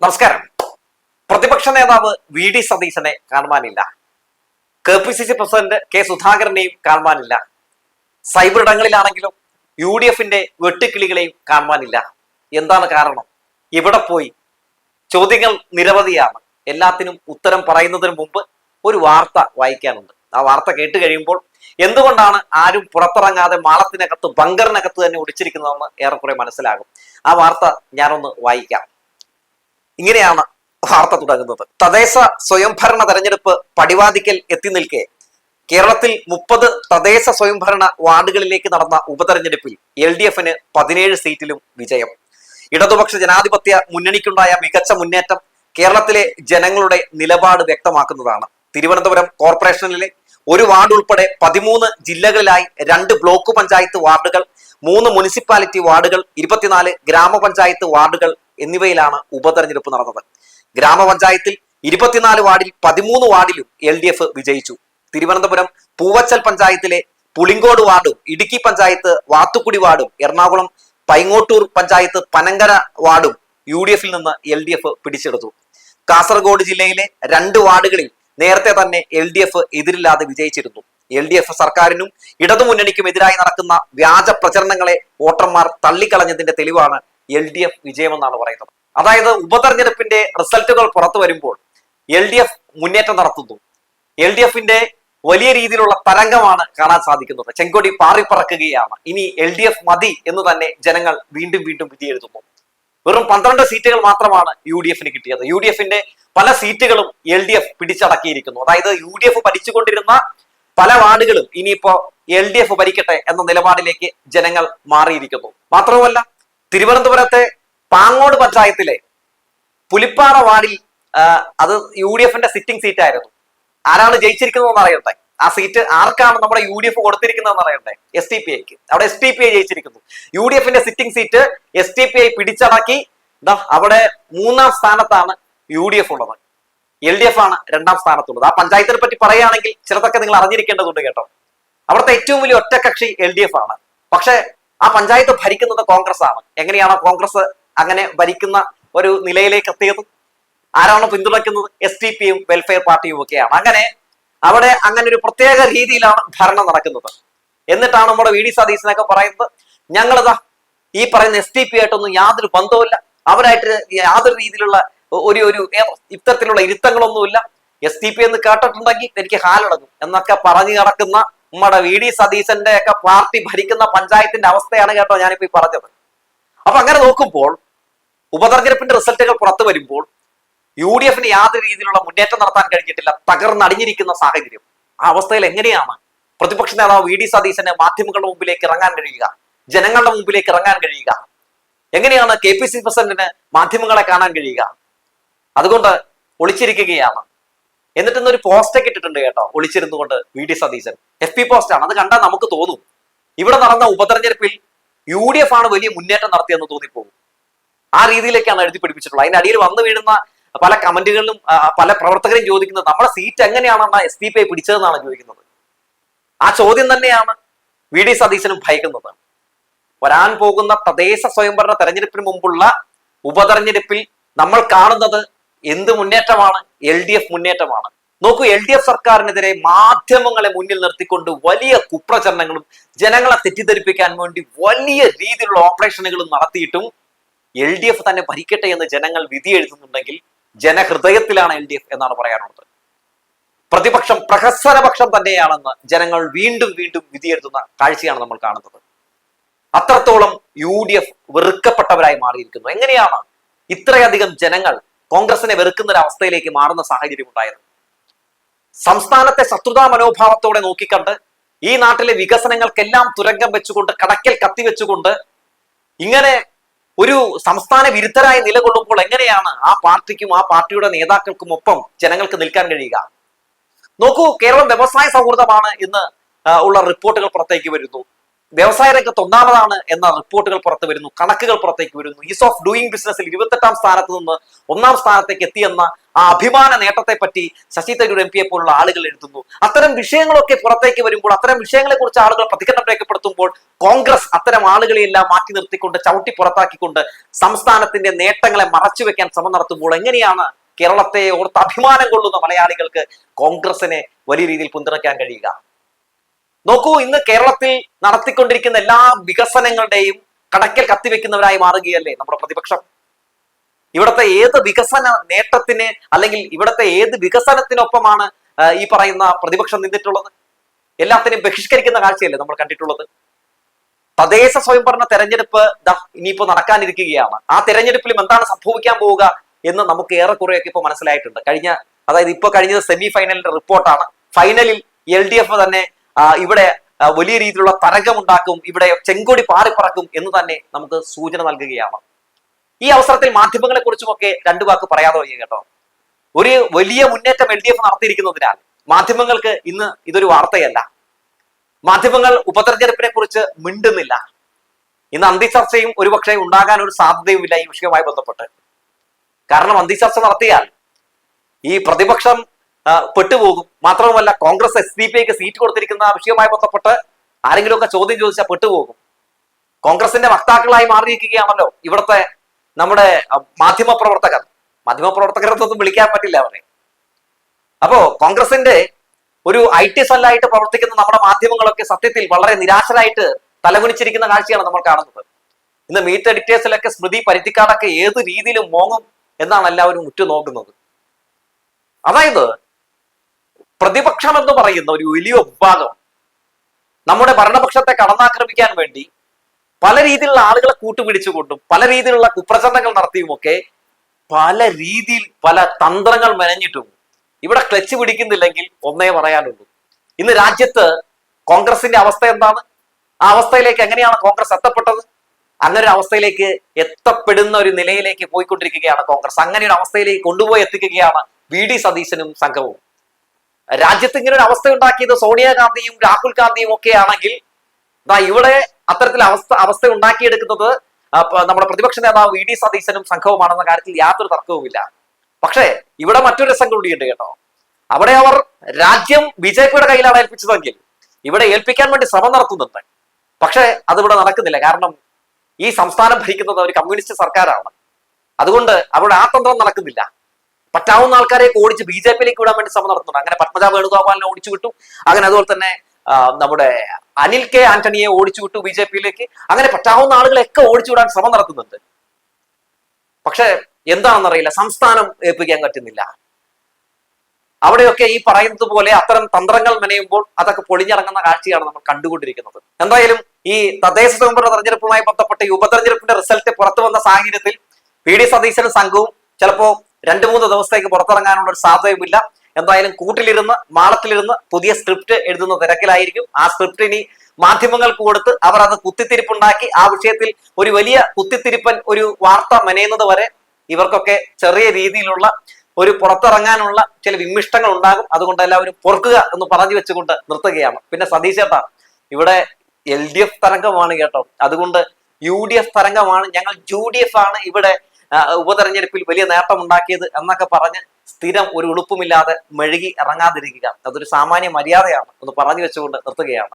നമസ്കാരം. പ്രതിപക്ഷ നേതാവ് വി ഡി സതീശനെ കാണുവാനില്ല. KPCC പ്രസിഡന്റ് കെ സുധാകരനെയും കാണുവാനില്ല. സൈബർ ഇടങ്ങളിലാണെങ്കിലും UDF-ന്റെ വെട്ടുക്കിളികളെയും കാണുവാനില്ല. എന്താണ് കാരണം? ഇവിടെ പോയി? ചോദ്യങ്ങൾ നിരവധിയാണ്. എല്ലാത്തിനും ഉത്തരം പറയുന്നതിന് മുമ്പ് ഒരു വാർത്ത വായിക്കാനുണ്ട്. ആ വാർത്ത കേട്ട് കഴിയുമ്പോൾ എന്തുകൊണ്ടാണ് ആരും പുറത്തിറങ്ങാതെ മാളത്തിനകത്ത് ബങ്കറിനകത്ത് തന്നെ ഒളിച്ചിരിക്കുന്നതെന്ന് ഏറെക്കുറെ മനസ്സിലാകും. ആ വാർത്ത ഞാനൊന്ന് വായിക്കാം. ഇങ്ങനെയാണ് വാർത്ത തുടങ്ങുന്നത്. തദ്ദേശ സ്വയംഭരണ തെരഞ്ഞെടുപ്പ് പടിവാതിക്കൽ എത്തി നിൽക്കെ കേരളത്തിൽ 30 തദ്ദേശ സ്വയംഭരണ വാർഡുകളിലേക്ക് നടന്ന ഉപതെരഞ്ഞെടുപ്പിൽ LDF-ന് 17 സീറ്റിലും വിജയം. ഇടതുപക്ഷ ജനാധിപത്യ മുന്നണിക്കുണ്ടായ മികച്ച മുന്നേറ്റം കേരളത്തിലെ ജനങ്ങളുടെ നിലപാട് വ്യക്തമാക്കുന്നതാണ്. തിരുവനന്തപുരം കോർപ്പറേഷനിലെ ഒരു വാർഡ് ഉൾപ്പെടെ 13 ജില്ലകളിലായി 2 ബ്ലോക്ക് പഞ്ചായത്ത് വാർഡുകൾ, 3 മുനിസിപ്പാലിറ്റി വാർഡുകൾ, 24 ഗ്രാമപഞ്ചായത്ത് വാർഡുകൾ എന്നിവയിലാണ് ഉപതെരഞ്ഞെടുപ്പ് നടന്നത്. ഗ്രാമപഞ്ചായത്തിൽ 24 വാർഡിൽ 13 വാർഡിലും LDF വിജയിച്ചു. തിരുവനന്തപുരം പൂവച്ചൽ പഞ്ചായത്തിലെ പുളിങ്കോട് വാർഡും, ഇടുക്കി പഞ്ചായത്ത് വാത്തുക്കുടി വാർഡും, എറണാകുളം പൈങ്ങോട്ടൂർ പഞ്ചായത്ത് പനങ്കര വാർഡും UDF-ൽ നിന്ന് LDF പിടിച്ചെടുത്തു. കാസർഗോഡ് ജില്ലയിലെ 2 വാർഡുകളിൽ നേരത്തെ തന്നെ LDF എതിരില്ലാതെ വിജയിച്ചിരുന്നു. LDF സർക്കാരിനും ഇടതുമുന്നണിക്കും എതിരായി നടക്കുന്ന വ്യാജ പ്രചരണങ്ങളെ വോട്ടർമാർ തള്ളിക്കളഞ്ഞതിന്റെ തെളിവാണ് LDF വിജയമെന്നാണ് പറയുന്നത്. അതായത് ഉപതെരഞ്ഞെടുപ്പിന്റെ റിസൾട്ടുകൾ പുറത്തു വരുമ്പോൾ LDF മുന്നേറ്റം നടത്തുന്നു. LDF-ന്റെ വലിയ രീതിയിലുള്ള തരംഗമാണ് കാണാൻ സാധിക്കുന്നത്. ചെങ്കൊടി പാറിപ്പറക്കുകയാണ്. ഇനി LDF മതി എന്ന് തന്നെ ജനങ്ങൾ വീണ്ടും വീണ്ടും വിധിയെഴുതുന്നു. വെറും 12 സീറ്റുകൾ മാത്രമാണ് UDF-ന് കിട്ടിയത്. UDF-ന്റെ പല സീറ്റുകളും LDF പിടിച്ചടക്കിയിരിക്കുന്നു. അതായത് UDF ഭരിച്ചുകൊണ്ടിരുന്ന പല വാർഡുകളും ഇനിയിപ്പോ LDF ഭരിക്കട്ടെ എന്ന നിലപാടിലേക്ക് ജനങ്ങൾ മാറിയിരിക്കുന്നു. മാത്രവുമല്ല, തിരുവനന്തപുരത്തെ പാങ്ങോട് പഞ്ചായത്തിലെ പുലിപ്പാറ വാർഡിൽ അത് UDF-ന്റെ സിറ്റിംഗ് സീറ്റ് ആയിരുന്നു. ആരാണ് ജയിച്ചിരിക്കുന്നതെന്ന് അറിയട്ടെ. ആ സീറ്റ് ആർക്കാണ് നമ്മുടെ UDF കൊടുത്തിരിക്കുന്നതെന്ന് അറിയട്ടെ? STPIക്ക്. അവിടെ STPI ജയിച്ചിരിക്കുന്നു. UDF-ന്റെ സിറ്റിംഗ് സീറ്റ് STPI പിടിച്ചടക്കി. അവിടെ 3-ാം സ്ഥാനത്താണ് UDF ഉള്ളത്. LDF ആണ് 2-ാം സ്ഥാനത്തുള്ളത്. ആ പഞ്ചായത്തിനെ പറ്റി പറയുകയാണെങ്കിൽ ചിലതൊക്കെ നിങ്ങൾ അറിഞ്ഞിരിക്കേണ്ടതുണ്ട് കേട്ടോ. അവിടുത്തെ ഏറ്റവും വലിയ ഒറ്റക്കക്ഷി LDF ആണ്. പക്ഷെ ആ പഞ്ചായത്ത് ഭരിക്കുന്നത് കോൺഗ്രസ് ആണ്. എങ്ങനെയാണ് കോൺഗ്രസ് അങ്ങനെ ഭരിക്കുന്ന ഒരു നിലയിലേക്ക് എത്തിയത്? ആരാണ് പിന്തുണയ്ക്കുന്നത്? STPയും വെൽഫെയർ പാർട്ടിയും ഒക്കെയാണ്. അവിടെ അങ്ങനെ ഒരു പ്രത്യേക രീതിയിലാണ് ഭരണം നടക്കുന്നത്. എന്നിട്ടാണ് നമ്മുടെ VD സതീശനൊക്കെ പറയുന്നത്, ഞങ്ങളിതാ ഈ പറയുന്ന STP ആയിട്ടൊന്നും യാതൊരു ബന്ധവുമില്ല, അവരായിട്ട് യാതൊരു രീതിയിലുള്ള ഒരു ഇത്തരത്തിലുള്ള ഇരുത്തങ്ങളൊന്നുമില്ല, STP എന്ന് കേട്ടിട്ടുണ്ടെങ്കിൽ എനിക്ക് ഹാലടങ്ങും എന്നൊക്കെ പറഞ്ഞു നടക്കുന്ന നമ്മുടെ VD സതീശന്റെ ഒക്കെ പാർട്ടി ഭരിക്കുന്ന പഞ്ചായത്തിന്റെ അവസ്ഥയാണ് കേട്ടോ ഞാനിപ്പോ ഈ പറഞ്ഞത്. അപ്പൊ അങ്ങനെ നോക്കുമ്പോൾ ഉപതെരഞ്ഞെടുപ്പിന്റെ റിസൾട്ടുകൾ പുറത്തു വരുമ്പോൾ UDF-ന് യാതൊരു രീതിയിലുള്ള മുന്നേറ്റം നടത്താൻ കഴിഞ്ഞിട്ടില്ല. തകർന്നടിഞ്ഞിരിക്കുന്ന സാഹചര്യം. ആ അവസ്ഥയിൽ എങ്ങനെയാണ് പ്രതിപക്ഷ നേതാവ് VD സതീശന് മാധ്യമങ്ങളുടെ മുമ്പിലേക്ക് ഇറങ്ങാൻ കഴിയുക, ജനങ്ങളുടെ മുമ്പിലേക്ക് ഇറങ്ങാൻ കഴിയുക? എങ്ങനെയാണ് KPCC പ്രസിഡന്റിന് മാധ്യമങ്ങളെ കാണാൻ കഴിയുക? അതുകൊണ്ട് ഒളിച്ചിരിക്കുകയാണ്. എന്നിട്ട് ഇന്നൊരു പോസ്റ്റൊക്കെ ഇട്ടിട്ടുണ്ട് കേട്ടോ, ഒളിച്ചിരുന്നുകൊണ്ട് VD സതീശൻ. FP പോസ്റ്റാണ്. അത് കണ്ടാൽ നമുക്ക് തോന്നും ഇവിടെ നടന്ന ഉപതെരഞ്ഞെടുപ്പിൽ UDF ആണ് വലിയ മുന്നേറ്റം നടത്തിയെന്ന് തോന്നിപ്പോകും. ആ രീതിയിലേക്കാണ് എഴുതി പിടിപ്പിച്ചിട്ടുള്ളത്. അതിന്റെ അടിയിൽ വന്നു വീഴുന്ന പല കമന്റുകളിലും പല പ്രവർത്തകരും ചോദിക്കുന്നത് നമ്മുടെ സീറ്റ് എങ്ങനെയാണെന്നാ STPI പിടിച്ചതെന്നാണ് ചോദിക്കുന്നത്. ആ ചോദ്യം തന്നെയാണ് VD സതീശനും ഭയക്കുന്നത്. വരാൻ പോകുന്ന തദ്ദേശ സ്വയംഭരണ തെരഞ്ഞെടുപ്പിന് മുമ്പുള്ള ഉപതെരഞ്ഞെടുപ്പിൽ നമ്മൾ കാണുന്നത് എന്ത് മുന്നേറ്റമാണ്? LDF മുന്നേറ്റമാണ്. നോക്കൂ, LDF സർക്കാരിനെതിരെ മാധ്യമങ്ങളെ മുന്നിൽ നിർത്തിക്കൊണ്ട് വലിയ കുപ്രചരണങ്ങളും ജനങ്ങളെ തെറ്റിദ്ധരിപ്പിക്കാൻ വേണ്ടി വലിയ രീതിയിലുള്ള ഓപ്പറേഷനുകളും നടത്തിയിട്ടും LDF തന്നെ ഭരിക്കട്ടെ എന്ന് ജനങ്ങൾ വിധി എഴുതുന്നുണ്ടെങ്കിൽ ജനഹൃദയത്തിലാണ് LDF എന്നാണ് പറയാനുള്ളത്. പ്രതിപക്ഷം പ്രഹസനപക്ഷം തന്നെയാണെന്ന് ജനങ്ങൾ വീണ്ടും വീണ്ടും വിധി എഴുതുന്ന കാഴ്ചയാണ് നമ്മൾ കാണുന്നത്. അത്രത്തോളം UDF വെറുക്കപ്പെട്ടവരായി മാറിയിരിക്കുന്നു. എങ്ങനെയാണ് ഇത്രയധികം ജനങ്ങൾ കോൺഗ്രസിനെ വെറുക്കുന്ന ഒരു അവസ്ഥയിലേക്ക് മാറുന്ന സാഹചര്യം ഉണ്ടായത്? സംസ്ഥാനത്തെ ശത്രുതാ മനോഭാവത്തോടെ നോക്കിക്കണ്ട് ഈ നാട്ടിലെ വികസനങ്ങൾക്കെല്ലാം തുരങ്കം വെച്ചുകൊണ്ട്, കടക്കൽ കത്തിവെച്ചുകൊണ്ട് ഇങ്ങനെ ഒരു സംസ്ഥാന വിരുദ്ധരായി നിലകൊള്ളുമ്പോൾ എങ്ങനെയാണ് ആ പാർട്ടിക്കും ആ പാർട്ടിയുടെ നേതാക്കൾക്കും ഒപ്പം ജനങ്ങൾക്ക് നിൽക്കാൻ കഴിയുക? നോക്കൂ, കേരളം വ്യവസായ സൗഹൃദമാണ് ഇന്ന് ഉള്ള റിപ്പോർട്ടുകൾ പുറത്തേക്ക് വരുന്നു. വ്യവസായ രംഗത്ത് ഒന്നാമതാണ് എന്ന റിപ്പോർട്ടുകൾ പുറത്തു വരുന്നു, കണക്കുകൾ പുറത്തേക്ക് വരുന്നു. ഈസ് ഓഫ് ഡൂയിങ് ബിസിനസ്സിൽ 28ാം സ്ഥാനത്ത് നിന്ന് 1ാം സ്ഥാനത്തേക്ക് എത്തിയെന്ന ആ അഭിമാന നേട്ടത്തെ പറ്റി ശശി തരൂർ MP പോലുള്ള ആളുകൾ എഴുതുന്നു. അത്തരം വിഷയങ്ങളൊക്കെ പുറത്തേക്ക് വരുമ്പോൾ, അത്തരം വിഷയങ്ങളെ കുറിച്ച് ആളുകൾ പ്രതികരണം രേഖപ്പെടുത്തുമ്പോൾ കോൺഗ്രസ് അത്തരം ആളുകളെയെല്ലാം മാറ്റി നിർത്തിക്കൊണ്ട് ചവിട്ടി പുറത്താക്കിക്കൊണ്ട് സംസ്ഥാനത്തിന്റെ നേട്ടങ്ങളെ മറച്ചുവെക്കാൻ ശ്രമം നടത്തുമ്പോൾ എങ്ങനെയാണ് കേരളത്തെ ഓർത്ത് അഭിമാനം കൊള്ളുന്ന മലയാളികൾക്ക് കോൺഗ്രസിനെ വലിയ രീതിയിൽ പിന്തുണയ്ക്കാൻ കഴിയുക? നോക്കൂ, ഇന്ന് കേരളത്തിൽ നടത്തിക്കൊണ്ടിരിക്കുന്ന എല്ലാ വികസനങ്ങളുടെയും കടക്കൽ കത്തിവെക്കുന്നവരായി മാറുകയല്ലേ നമ്മുടെ പ്രതിപക്ഷം. ഇവിടുത്തെ ഏത് വികസന നേട്ടത്തിന് അല്ലെങ്കിൽ ഇവിടുത്തെ ഏത് വികസനത്തിനൊപ്പമാണ് ഈ പറയുന്ന പ്രതിപക്ഷം നിന്നിട്ടുള്ളത്? എല്ലാത്തിനെയും ബഹിഷ്കരിക്കുന്ന കാഴ്ചയല്ലേ നമ്മൾ കണ്ടിട്ടുള്ളത്. തദ്ദേശ സ്വയംഭരണ തെരഞ്ഞെടുപ്പ് ഇനിയിപ്പോ നടക്കാനിരിക്കുകയാണ്. ആ തെരഞ്ഞെടുപ്പിലും എന്താണ് സംഭവിക്കാൻ പോവുക എന്ന് നമുക്ക് ഏറെക്കുറെയൊക്കെ ഇപ്പൊ മനസ്സിലായിട്ടുണ്ട്. അതായത് ഇപ്പൊ കഴിഞ്ഞത് സെമി ഫൈനലിന്റെ റിപ്പോർട്ടാണ്. ഫൈനലിൽ LDF തന്നെ ഇവിടെ വലിയ രീതിയിലുള്ള തരംഗമുണ്ടാക്കും, ഇവിടെ ചെങ്കൊടി പാറിപ്പറക്കും എന്ന് തന്നെ നമുക്ക് സൂചന നൽകുകയാണ്. ഈ അവസരത്തിൽ മാധ്യമങ്ങളെ കുറിച്ചുമൊക്കെ രണ്ടു വാക്ക് പറയാതെ വയ്യ കേട്ടോ. ഒരു വലിയ മുന്നേറ്റം LDF നടത്തിയിരിക്കുന്നതിനാൽ മാധ്യമങ്ങൾക്ക് ഇന്ന് ഇതൊരു വാർത്തയല്ല. മാധ്യമങ്ങൾ ഉപതെരഞ്ഞെടുപ്പിനെ കുറിച്ച് മിണ്ടുന്നില്ല. ഇന്ന് അന്തിചർച്ചയും ഒരുപക്ഷെ ഉണ്ടാകാൻ ഒരു സാധ്യതയുമില്ല ഈ വിഷയവുമായി ബന്ധപ്പെട്ട്. കാരണം അന്തിചർച്ച നടത്തിയാൽ ഈ പ്രതിപക്ഷം പെട്ടുപോകും. മാത്രവുമല്ല, കോൺഗ്രസ് SDPIക്ക് സീറ്റ് കൊടുത്തിരിക്കുന്ന വിഷയവുമായി ബന്ധപ്പെട്ട് ആരെങ്കിലുമൊക്കെ ചോദ്യം ചോദിച്ചാൽ പെട്ടുപോകും. കോൺഗ്രസിന്റെ വക്താക്കളായി മാറിയിരിക്കുകയാണല്ലോ ഇവിടുത്തെ നമ്മുടെ മാധ്യമപ്രവർത്തകർ. മാധ്യമപ്രവർത്തകരൊന്നും വിളിക്കാൻ പറ്റില്ല അവരെ. അപ്പോ കോൺഗ്രസിന്റെ ഒരു IT സെല്ലായിട്ട് പ്രവർത്തിക്കുന്ന നമ്മുടെ മാധ്യമങ്ങളൊക്കെ സത്യത്തിൽ വളരെ നിരാശരായിട്ട് തലകുനിച്ചിരിക്കുന്ന കാഴ്ചയാണ് നമ്മൾ കാണുന്നത്. ഇന്ന് മീറ്റ് എഡിറ്റേഴ്സിലൊക്കെ സ്മൃതി പരുത്തിക്കാടൊക്കെ ഏത് രീതിയിലും മോങ്ങും എന്നാണ് എല്ലാവരും ഉറ്റുനോക്കുന്നത്. അതായത് പ്രതിപക്ഷം എന്ന് പറയുന്ന ഒരു വലിയ വിഭാഗം നമ്മുടെ ഭരണപക്ഷത്തെ കടന്നാക്രമിക്കാൻ വേണ്ടി പല രീതിയിലുള്ള ആളുകളെ കൂട്ടുപിടിച്ചുകൊണ്ടും പല രീതിയിലുള്ള കുപ്രചരണങ്ങൾ നടത്തിയുമൊക്കെ പല രീതിയിൽ പല തന്ത്രങ്ങൾ മെനഞ്ഞിട്ടും ഇവിടെ ക്ലച്ച് പിടിക്കുന്നില്ലെങ്കിൽ ഒന്നേ പറയാനുള്ളൂ, ഇന്ന് രാജ്യത്ത് കോൺഗ്രസിന്റെ അവസ്ഥ എന്താണ്? ആ അവസ്ഥയിലേക്ക് എങ്ങനെയാണ് കോൺഗ്രസ് എത്തപ്പെട്ടത്? അങ്ങനെ ഒരു അവസ്ഥയിലേക്ക് എത്തപ്പെടുന്ന ഒരു നിലയിലേക്ക് പോയിക്കൊണ്ടിരിക്കുകയാണ് കോൺഗ്രസ്. അങ്ങനെ ഒരു അവസ്ഥയിലേക്ക് കൊണ്ടുപോയി എത്തിക്കുകയാണ് VD സതീശനും സംഘവും. രാജ്യത്ത് ഇങ്ങനെ ഒരു അവസ്ഥ ഉണ്ടാക്കിയത് സോണിയാഗാന്ധിയും രാഹുൽ ഗാന്ധിയും ഒക്കെ ആണെങ്കിൽ ഇവിടെ അത്തരത്തിൽ അവസ്ഥ ഉണ്ടാക്കിയെടുക്കുന്നത് നമ്മുടെ പ്രതിപക്ഷ നേതാവ് VD സതീശനും സംഘവുമാണെന്ന കാര്യത്തിൽ യാതൊരു തർക്കവുമില്ല. പക്ഷേ ഇവിടെ മറ്റൊരു രസം കൂടിയുണ്ട് കേട്ടോ. അവിടെ അവർ രാജ്യം BJPയുടെ കയ്യിലാണ് ഏൽപ്പിച്ചതെങ്കിൽ ഇവിടെ ഏൽപ്പിക്കാൻ വേണ്ടി ശ്രമം നടത്തുന്നുണ്ട്. പക്ഷേ അതിവിടെ നടക്കുന്നില്ല. കാരണം ഈ സംസ്ഥാനം ഭരിക്കുന്നത് ഒരു കമ്മ്യൂണിസ്റ്റ് സർക്കാരാണ്. അതുകൊണ്ട് അവിടെ ആ തന്ത്രം നടക്കുന്നില്ല. പറ്റാവുന്ന ആൾക്കാരെ ഓടിച്ച് BJPയിലേക്ക് വിടാൻ വേണ്ടി ശ്രമം നടത്തുന്നുണ്ട്. അങ്ങനെ പത്മജ വേണുഗോപാലിനെ ഓടിച്ചു വിട്ടു. അങ്ങനെ അതുപോലെ തന്നെ നമ്മുടെ അനിൽ K ആന്റണിയെ ഓടിച്ചു വിട്ടു BJPയിലേക്ക്. അങ്ങനെ പറ്റാവുന്ന ആളുകളെയൊക്കെ ഓടിച്ചു വിടാൻ ശ്രമം നടത്തുന്നുണ്ട്. പക്ഷെ എന്താണെന്നറിയില്ല, സംസ്ഥാനം ഏൽപ്പിക്കാൻ പറ്റുന്നില്ല. അവിടെയൊക്കെ ഈ പറയുന്നത് പോലെ അത്തരം തന്ത്രങ്ങൾ മെനയുമ്പോൾ അതൊക്കെ പൊളിഞ്ഞിറങ്ങുന്ന കാഴ്ചയാണ് നമ്മൾ കണ്ടുകൊണ്ടിരിക്കുന്നത്. എന്തായാലും ഈ തദ്ദേശ സ്വയംഭരണ തെരഞ്ഞെടുപ്പുമായി ബന്ധപ്പെട്ട് ഈ ഉപതെരഞ്ഞെടുപ്പിന്റെ റിസൾട്ട് പുറത്തു വന്ന സാഹചര്യത്തിൽ VD സതീശനും സംഘവും ചിലപ്പോ 2-3 ദിവസത്തേക്ക് പുറത്തിറങ്ങാനുള്ള ഒരു സാധ്യതയുമില്ല. എന്തായാലും കൂട്ടിലിരുന്ന് മാളത്തിലിരുന്ന് പുതിയ സ്ക്രിപ്റ്റ് എഴുതുന്ന തിരക്കിലായിരിക്കും. ആ സ്ക്രിപ്റ്റ് ഇനി മാധ്യമങ്ങൾക്ക് കൊടുത്ത് അവർ അത് കുത്തിത്തിരിപ്പുണ്ടാക്കി ആ വിഷയത്തിൽ ഒരു വലിയ കുത്തിത്തിരിപ്പൻ ഒരു വാർത്ത മെനയുന്നത് വരെ ഇവർക്കൊക്കെ ചെറിയ രീതിയിലുള്ള ഒരു പുറത്തിറങ്ങാനുള്ള ചില വിമിഷ്ടങ്ങൾ ഉണ്ടാകും. അതുകൊണ്ട് എല്ലാവരും പൊറുക്കുക എന്ന് പറഞ്ഞു വെച്ചുകൊണ്ട് നിർത്തുകയാണ്. പിന്നെ സതീശ് ചേട്ടാ, ഇവിടെ LDF തരംഗമാണ് കേട്ടോ. അതുകൊണ്ട് UDF തരംഗമാണ്, ഞങ്ങൾ UDF ആണ് ഇവിടെ ഉപതെരഞ്ഞെടുപ്പിൽ വലിയ നേട്ടം ഉണ്ടാക്കിയത് എന്നൊക്കെ പറഞ്ഞ് സ്ഥിരം ഒരു ഉളുപ്പുമില്ലാതെ മെഴുകി ഇറങ്ങാതിരിക്കുക അതൊരു സാമാന്യ മര്യാദയാണ് എന്ന് പറഞ്ഞു വെച്ചുകൊണ്ട് നിർത്തുകയാണ്.